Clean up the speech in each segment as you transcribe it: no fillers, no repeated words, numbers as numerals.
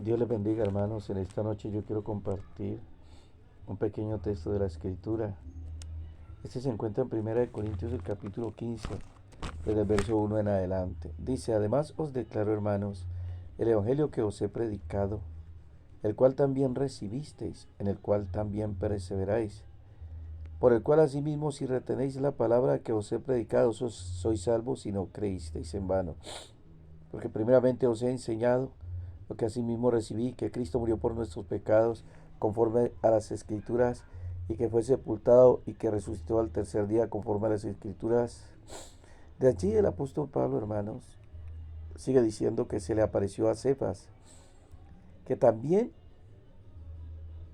Dios les bendiga, hermanos. En esta noche yo quiero compartir un pequeño texto de la Escritura. Este se encuentra en 1 Corintios, el capítulo 15, desde el verso 1 en adelante. Dice: Además os declaro, hermanos, el evangelio que os he predicado, el cual también recibisteis, en el cual también perseveráis, por el cual asimismo si retenéis la palabra que os he predicado, sois salvos si no creísteis en vano. Porque primeramente os he enseñado lo que asimismo recibí, que Cristo murió por nuestros pecados, conforme a las Escrituras, y que fue sepultado y que resucitó al tercer día, conforme a las Escrituras. De allí el apóstol Pablo, hermanos, sigue diciendo que se le apareció a Cefas, que también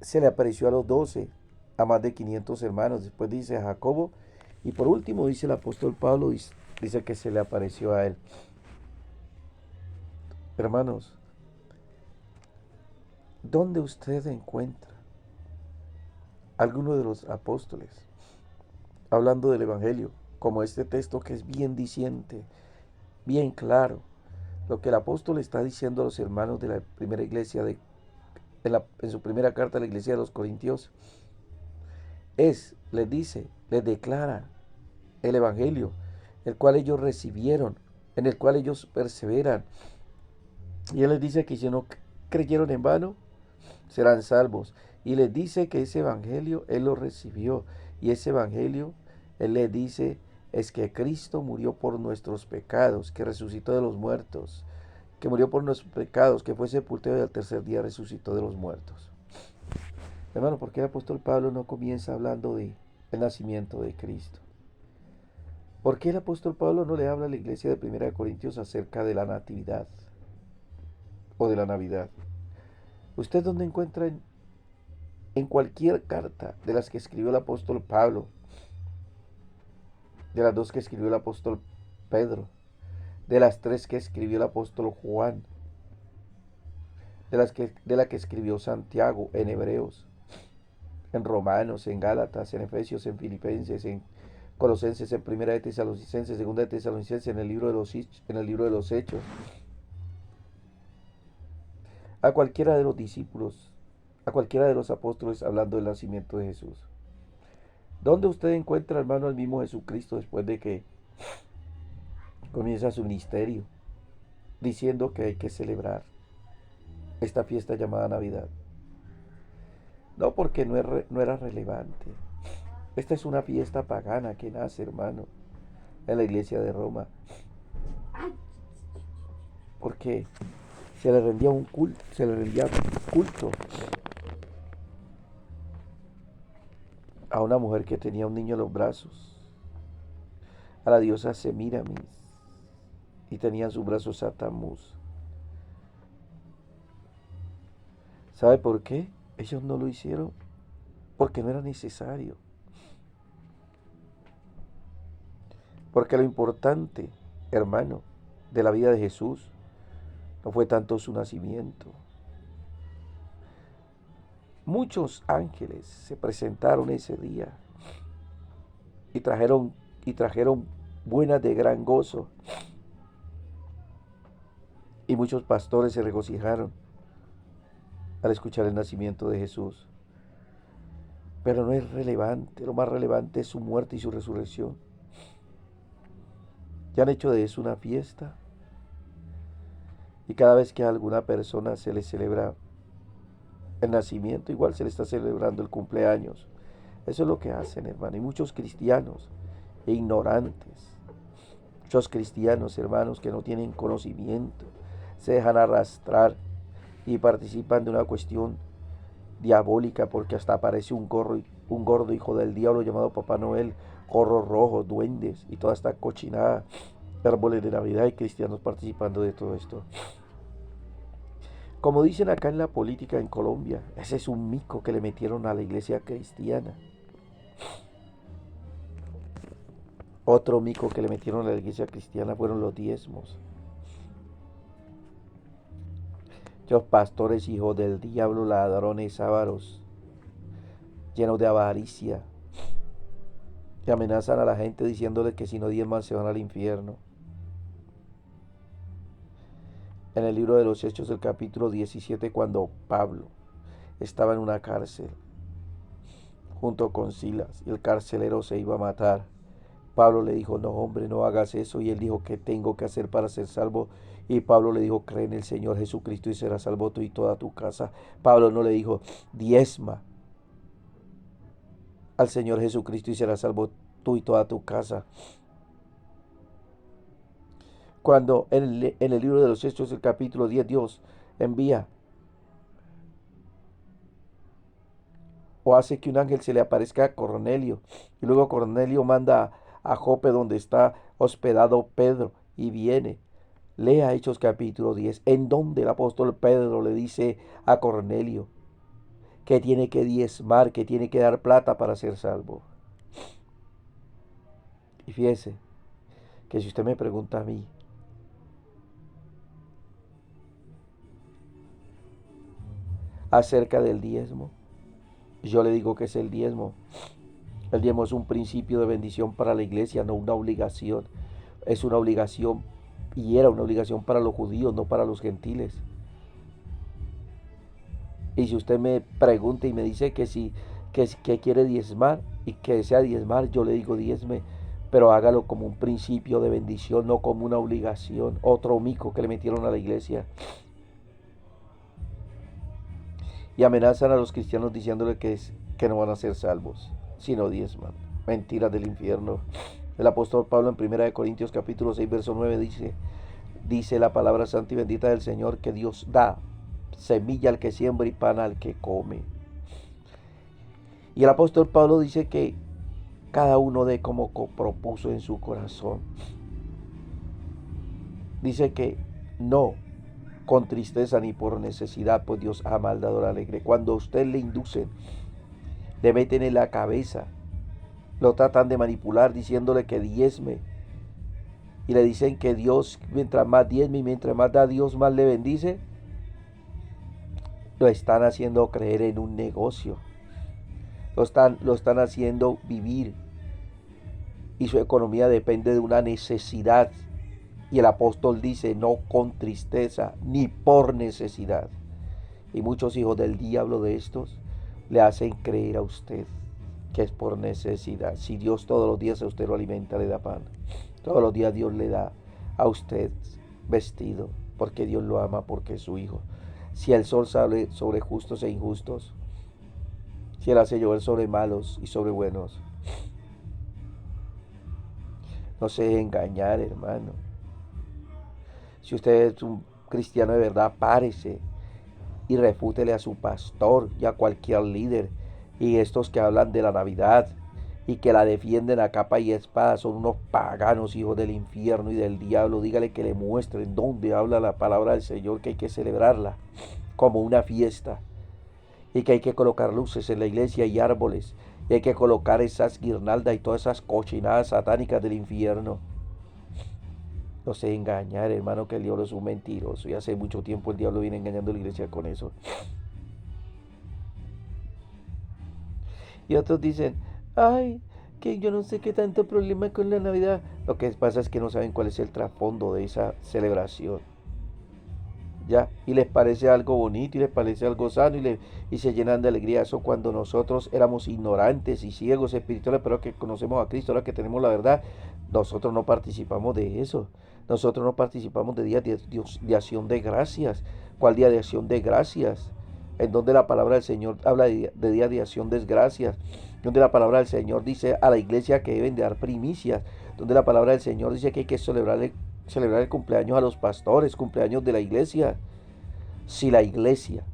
se le apareció a los 12, a más de 500 hermanos. Después dice a Jacobo, y por último dice el apóstol Pablo, dice que se le apareció a él. Hermanos, ¿dónde usted encuentra alguno de los apóstoles hablando del Evangelio, como este texto que es bien diciente, bien claro? Lo que el apóstol está diciendo a los hermanos de la primera iglesia, en su primera carta a la iglesia de los Corintios, les dice, les declara el Evangelio, el cual ellos recibieron, en el cual ellos perseveran. Y él les dice que si no creyeron en vano, serán salvos. Y les dice que ese evangelio él lo recibió. Y ese evangelio, él les dice, es que Cristo murió por nuestros pecados, que resucitó de los muertos, que murió por nuestros pecados, que fue sepultado y al tercer día resucitó de los muertos. Hermano, ¿por qué el apóstol Pablo no comienza hablando de el nacimiento de Cristo? ¿Por qué el apóstol Pablo no le habla a la iglesia de 1 Corintios acerca de la natividad o de la Navidad? ¿Usted dónde encuentra en cualquier carta de las que escribió el apóstol Pablo, de las dos que escribió el apóstol Pedro, de las tres que escribió el apóstol Juan, de la que escribió Santiago en Hebreos, en Romanos, en Gálatas, en Efesios, en Filipenses, en Colosenses, en Primera de Tesalonicenses, Segunda de Tesalonicenses, en el libro de los Hechos? A cualquiera de los discípulos, a cualquiera de los apóstoles hablando del nacimiento de Jesús. ¿Dónde usted encuentra, hermano, al mismo Jesucristo después de que comienza su ministerio, diciendo que hay que celebrar esta fiesta llamada Navidad? No, porque no era relevante. Esta es una fiesta pagana que nace, hermano, en la iglesia de Roma, porque se le rendía culto a una mujer que tenía un niño en los brazos, a la diosa Semiramis, y tenía en sus brazos a Tamuz. ¿Sabe por qué? Ellos no lo hicieron porque no era necesario. Porque lo importante, hermano, de la vida de Jesús no fue tanto su nacimiento. Muchos ángeles se presentaron ese día y trajeron buenas de gran gozo. Y muchos pastores se regocijaron al escuchar el nacimiento de Jesús. Pero no es relevante, lo más relevante es su muerte y su resurrección. Ya han hecho de eso una fiesta. Y cada vez que a alguna persona se le celebra el nacimiento, igual se le está celebrando el cumpleaños. Eso es lo que hacen, hermano. Y muchos cristianos ignorantes, muchos cristianos, hermanos, que no tienen conocimiento, se dejan arrastrar y participan de una cuestión diabólica, porque hasta aparece un gordo hijo del diablo llamado Papá Noel, gorros rojos, duendes y toda esta cochinada, árboles de Navidad, y cristianos participando de todo esto. Como dicen acá en la política en Colombia, ese es un mico que le metieron a la iglesia cristiana. Otro mico que le metieron a la iglesia cristiana fueron los diezmos. Los pastores hijos del diablo, ladrones, ávaros, llenos de avaricia, que amenazan a la gente diciéndole que si no diezman se van al infierno. en el libro de los Hechos, el capítulo 17, cuando Pablo estaba en una cárcel junto con Silas y el carcelero se iba a matar. Pablo le dijo, no hombre, no hagas eso. Y él dijo, ¿qué tengo que hacer para ser salvo? Y Pablo le dijo, cree en el Señor Jesucristo y serás salvo tú y toda tu casa. Pablo no le dijo, diezma al Señor Jesucristo y serás salvo tú y toda tu casa. Cuando en el libro de los Hechos, el capítulo 10, Dios envía o hace que un ángel se le aparezca a Cornelio. Y luego Cornelio manda a Jope donde está hospedado Pedro y viene. Lea Hechos capítulo 10, en donde el apóstol Pedro le dice a Cornelio que tiene que diezmar, que tiene que dar plata para ser salvo. Y fíjese que si usted me pregunta a mí, acerca del diezmo, yo le digo que es el diezmo. El diezmo es un principio de bendición para la iglesia, no una obligación. Es una obligación y era una obligación para los judíos, no para los gentiles. Y si usted me pregunta y me dice que si que quiere diezmar y que desea diezmar, yo le digo diezme, pero hágalo como un principio de bendición, no como una obligación. Otro mico que le metieron a la iglesia. Y amenazan a los cristianos diciéndole que no van a ser salvos, sino diezman. Mentiras del infierno. El apóstol Pablo en 1 Corintios capítulo 6, verso 9 dice la palabra santa y bendita del Señor que Dios da semilla al que siembra y pan al que come. Y el apóstol Pablo dice que cada uno dé como propuso en su corazón. Dice que no con tristeza ni por necesidad, pues Dios ama al dador alegre. Cuando a usted le inducen, le meten en la cabeza, lo tratan de manipular diciéndole que diezme y le dicen que Dios, mientras más diezme y mientras más da Dios, más le bendice, lo están haciendo creer en un negocio, lo están haciendo vivir y su economía depende de una necesidad. Y el apóstol dice, no con tristeza ni por necesidad. Y muchos hijos del diablo de estos le hacen creer a usted que es por necesidad. Si Dios todos los días a usted lo alimenta, le da pan. Todos los días Dios le da a usted vestido, porque Dios lo ama, porque es su hijo. Si el sol sale sobre justos e injustos, si Él hace llover sobre malos y sobre buenos, no se deje engañar, hermano. Si usted es un cristiano de verdad, párese y refútele a su pastor y a cualquier líder. Y estos que hablan de la Navidad y que la defienden a capa y espada son unos paganos, hijos del infierno y del diablo. Dígale que le muestren dónde habla la palabra del Señor, que hay que celebrarla como una fiesta y que hay que colocar luces en la iglesia y árboles y hay que colocar esas guirnaldas y todas esas cochinadas satánicas del infierno. No se engañar, hermano, que el diablo es un mentiroso. Y hace mucho tiempo el diablo viene engañando a la iglesia con eso. Y otros dicen, ay, que yo no sé qué tanto problema con la Navidad. Lo que pasa es que no saben cuál es el trasfondo de esa celebración. ¿Ya? Y les parece algo bonito y les parece algo sano y se llenan de alegría. Eso cuando nosotros éramos ignorantes y ciegos espirituales, pero que conocemos a Cristo, ahora que tenemos la verdad, nosotros no participamos de eso. Nosotros no participamos de días de acción de gracias. ¿Cuál día de acción de gracias? En donde la palabra del Señor habla de día de acción de gracias. Donde la palabra del Señor dice a la iglesia que deben de dar primicias. Donde la palabra del Señor dice que hay que celebrar el cumpleaños a los pastores, cumpleaños de la iglesia. Si la iglesia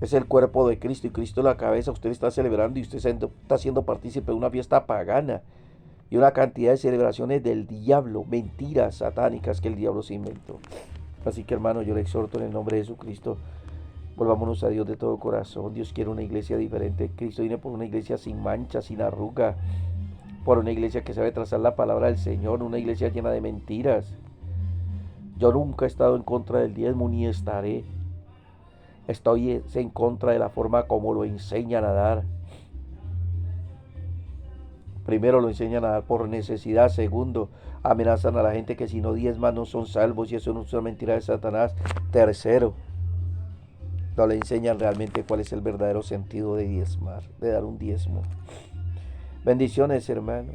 es el cuerpo de Cristo y Cristo es la cabeza, usted está celebrando y usted está siendo partícipe de una fiesta pagana y una cantidad de celebraciones del diablo, mentiras satánicas que el diablo se inventó. Así que hermano, yo le exhorto en el nombre de Jesucristo, volvámonos a Dios de todo corazón. Dios quiere una iglesia diferente. Cristo viene por una iglesia sin mancha, sin arruga, por una iglesia que sabe trazar la palabra del Señor, una iglesia llena de mentiras. Yo nunca he estado en contra del diezmo ni estaré. Estoy en contra de la forma como lo enseñan a dar. Primero lo enseñan a dar por necesidad. Segundo, amenazan a la gente que si no diezman no son salvos y eso no es una mentira de Satanás. Tercero, no le enseñan realmente cuál es el verdadero sentido de diezmar, de dar un diezmo. Bendiciones, hermano.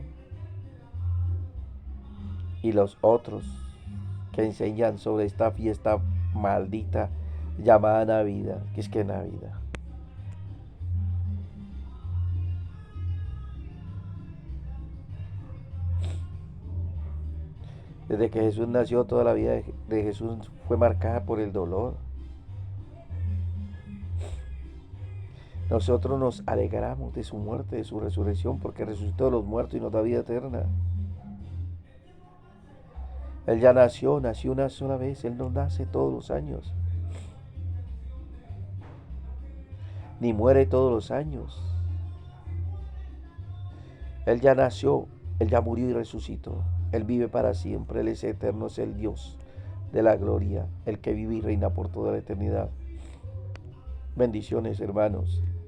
Y los otros que enseñan sobre esta fiesta maldita llamada Navidad, que es que Navidad. Desde que Jesús nació, toda la vida de Jesús fue marcada por el dolor. Nosotros nos alegramos de su muerte, de su resurrección, porque resucitó de los muertos y nos da vida eterna. Él ya nació una sola vez, Él no nace todos los años, ni muere todos los años. Él ya nació, Él ya murió y resucitó. Él vive para siempre, Él es eterno, es el Dios de la gloria, el que vive y reina por toda la eternidad. Bendiciones, hermanos.